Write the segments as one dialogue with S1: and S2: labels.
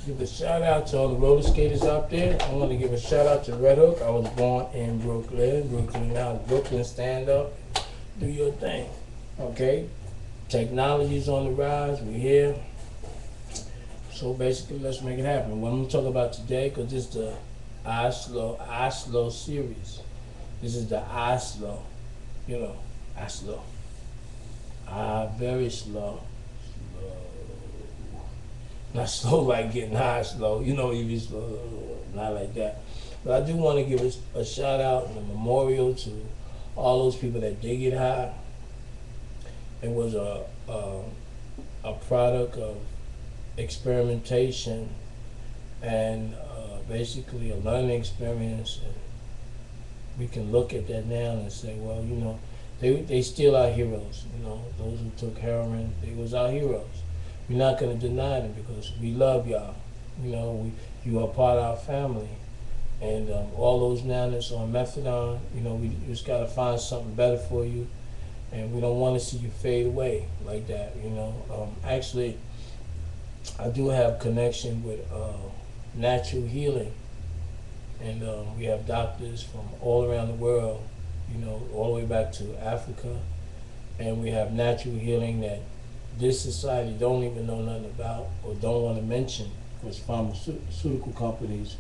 S1: give a shout out to all the roller skaters out there. I want to give a shout out to Red Hook. I was born in Brooklyn. Brooklyn now, Brooklyn, stand up, do your thing. Okay? Technology's on the rise. We're here. So basically, let's make it happen. What I'm going to talk about today, because this is the I Slow series. This is the I Slow. You know, I slow. I very slow. Not slow like getting high slow, you know, you be slow, not like that. But I do want to give a shout out and a memorial to all those people that did get high. It was a product of experimentation and basically a learning experience. And we can look at that now and say, well, you know, they still our heroes. You know, those who took heroin, they was our heroes. We're not going to deny them because we love y'all. You know, you are part of our family. And all those now that's on methadone, you know, we just got to find something better for you. And we don't want to see you fade away like that, you know. Actually, I do have connection with natural healing. And we have doctors from all around the world, you know, all the way back to Africa. And we have natural healing that this society don't even know nothing about or don't want to mention, because pharmaceutical companies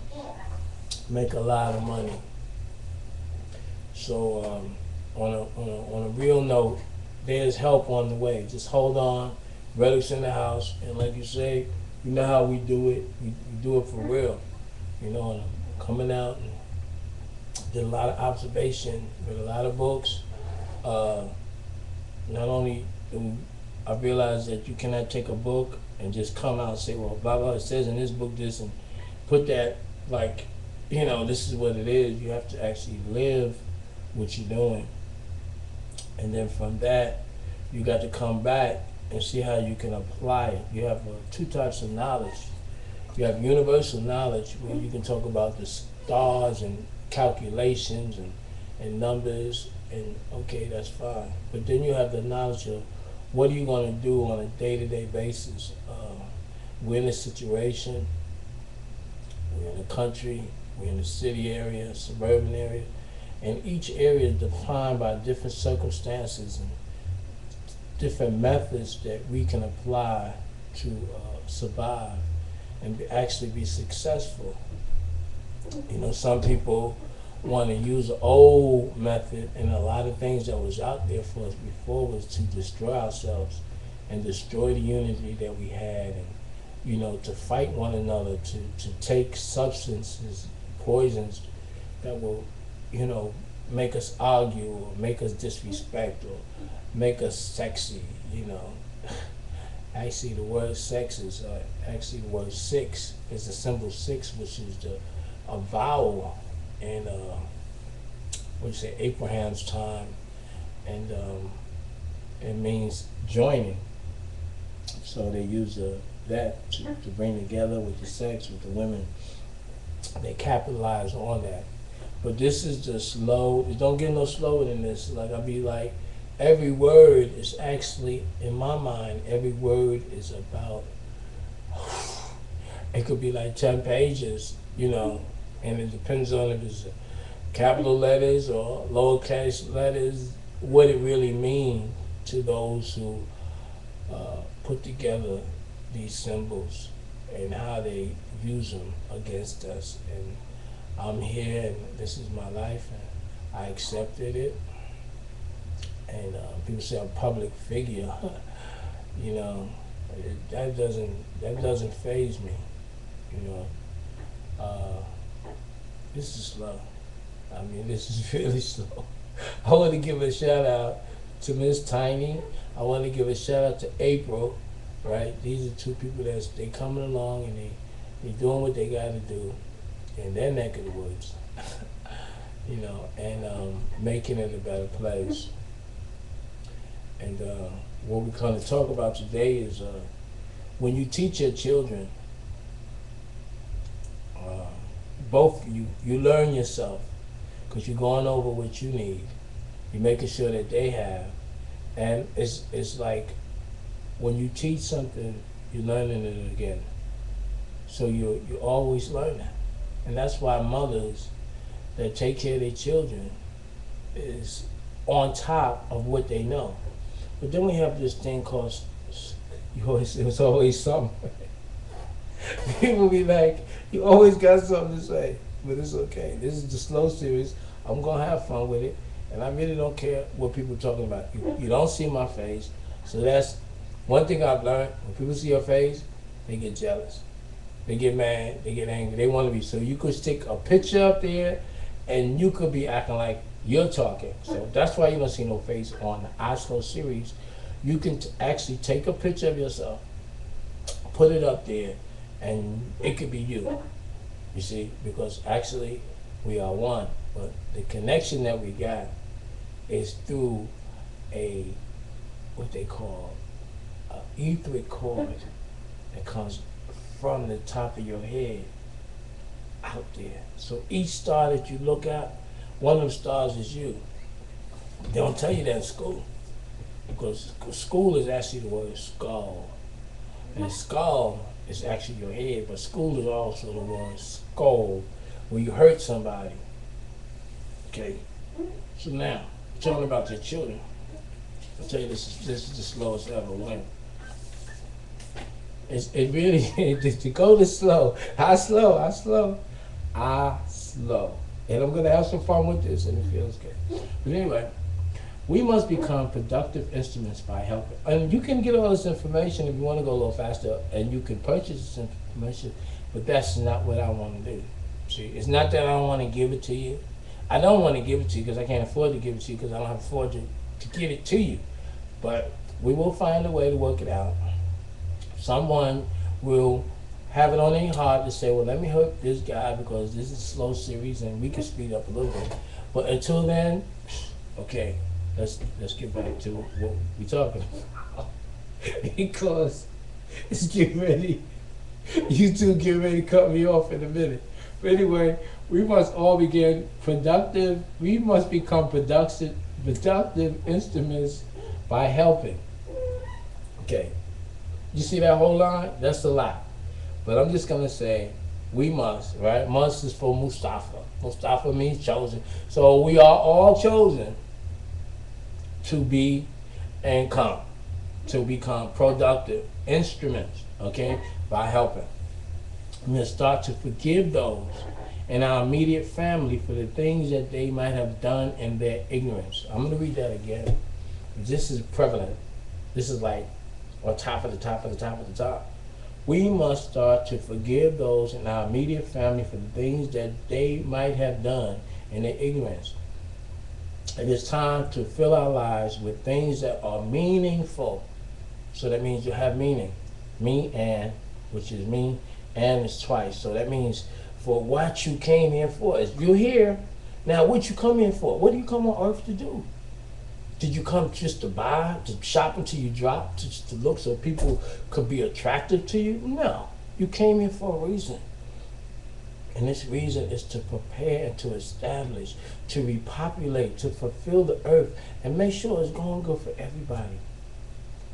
S1: make a lot of money. So on a real note, there's help on the way. Just hold on. Relic's in the house, and like you say, you know how we do it. We do it for real. You know, and I'm coming out and did a lot of observation, read a lot of books. Not only I realized that you cannot take a book and just come out and say, well, blah, blah, it says in this book this, and put that like, you know, this is what it is. You have to actually live what you're doing. And then from that, you got to come back and see how you can apply it. You have two types of knowledge. You have universal knowledge, where you can talk about the stars and calculations and numbers, and okay, that's fine. But then you have the knowledge of what are you going to do on a day-to-day basis. We're in a situation, we're in a country, we're in a city area, suburban area, and each area is defined by different circumstances and different methods that we can apply to survive and actually be successful. You know, some people want to use the old method, and a lot of things that was out there for us before was to destroy ourselves and destroy the unity that we had, and, you know, to fight one another, to take substances, poisons that will, you know, make us argue or make us disrespect or make us sexy, you know. Actually, the word sex is actually the word six is the symbol six, which is a vowel in what you say, Abraham's time, and it means joining. So they use that to bring together with the sex, with the women. They capitalize on that. But this is the slow. It don't get no slower than this. Like I be like, every word is actually, in my mind, every word is about. It could be like 10 pages, you know, and it depends on if it's capital letters or lowercase letters, what it really means to those who put together these symbols and how they use them against us. And I'm here, and this is my life, and I accepted it. And people say I'm a public figure, you know, that doesn't faze me, you know. This is slow. I mean, this is really slow. I want to give a shout out to Miss Tiny. I want to give a shout out to April, right? These are two people they coming along, and they doing what they got to do in their neck of the woods, you know, and making it a better place. And what we're going to talk about today is when you teach your children, both you learn yourself, because you're going over what you need. You're making sure that they have. And it's like when you teach something, you're learning it again. So you always learn that. And that's why mothers that take care of their children is on top of what they know. But then we have this thing called, it was always something. People be like, you always got something to say, but it's okay. This is the slow series. I'm gonna have fun with it, and I really don't care what people are talking about. You don't see my face, so that's one thing I've learned. When people see your face, they get jealous, they get mad, they get angry, they want to be. So you could stick a picture up there, and you could be acting like you're talking. So that's why you don't see no face on the I Slow series. You can actually take a picture of yourself, put it up there, and it could be you. You see, because actually we are one, but the connection that we got is through a, what they call, an etheric cord that comes from the top of your head out there. So each star that you look at, one of them stars is you. They don't tell you that in school, because school is actually the word skull, and skull is actually your head, but school is also the word skull, when you hurt somebody. Okay, so now, talking about your children, I'll tell you this is the slowest ever one. It really, to go this slow, I slow. And I'm gonna have some fun with this, and it feels good. But anyway, we must become productive instruments by helping. And you can get all this information if you want to go a little faster, and you can purchase this information, but that's not what I want to do. See, it's not that I don't want to give it to you. I don't want to give it to you because I can't afford to give it to you, because I don't have afford to give it to you. But we will find a way to work it out. Someone will have it on their heart to say, well, let me help this guy because this is a slow series and we can speed up a little bit. But until then, okay, let's get back to what we're talking about. Because it's getting ready. You two get ready to cut me off in a minute. But anyway, we must all begin productive. We must become productive instruments by helping. Okay. You see that whole line? That's a lot. But I'm just going to say, we must, right? Must is for Mustafa. Mustafa means chosen. So we are all chosen to be and come, to become productive instruments, okay, by helping. I'm going to start to forgive those in our immediate family for the things that they might have done in their ignorance. I'm going to read that again. This is prevalent. This is like on top of the top of the top of the top. We must start to forgive those in our immediate family for the things that they might have done in their ignorance. It is time to fill our lives with things that are meaningful. So that means you have meaning. Me and, which is me, and is twice. So that means for what you came here for. You're here. Now what you come in for? What do you come on earth to do? Did you come just to buy, to shop until you drop, to look so people could be attractive to you? No. You came here for a reason. And this reason is to prepare and to establish, to repopulate, to fulfill the earth, and make sure it's going good for everybody.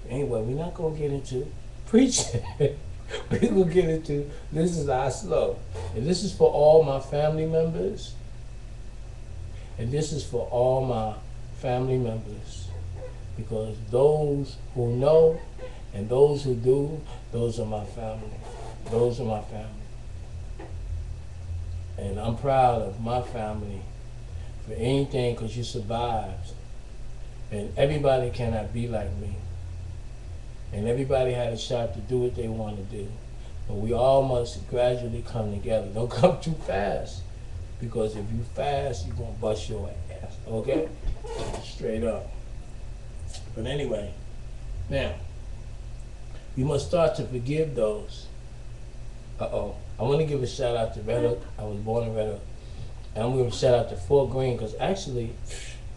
S1: Anyway, we're not going to get into preaching. We're going to get into, this is our slow. And this is for all my family members. And this is for all my family members, because those who know and those who do, those are my family. Those are my family. And I'm proud of my family for anything, because you survived. And everybody cannot be like me. And everybody had a shot to do what they want to do. But we all must gradually come together. Don't come too fast, because if you fast, you're going to bust your ass, okay? Straight up. But anyway, now, you must start to forgive those. I want to give a shout out to Red Hook. I was born in Red Hook. And I'm going to shout out to Fort Greene, because actually,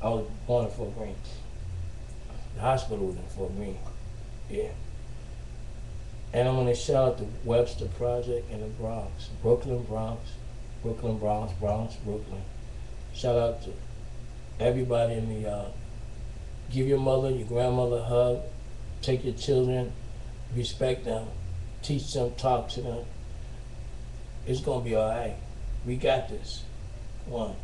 S1: I was born in Fort Greene. The hospital was in Fort Greene. Yeah. And I'm going to shout out the Webster Project in the Bronx. Brooklyn, Bronx. Brooklyn, Bronx, Bronx, Brooklyn. Shout out to everybody in the yard. Give your mother, your grandmother a hug. Take your children, respect them, teach them, talk to them. It's gonna be all right. We got this. One.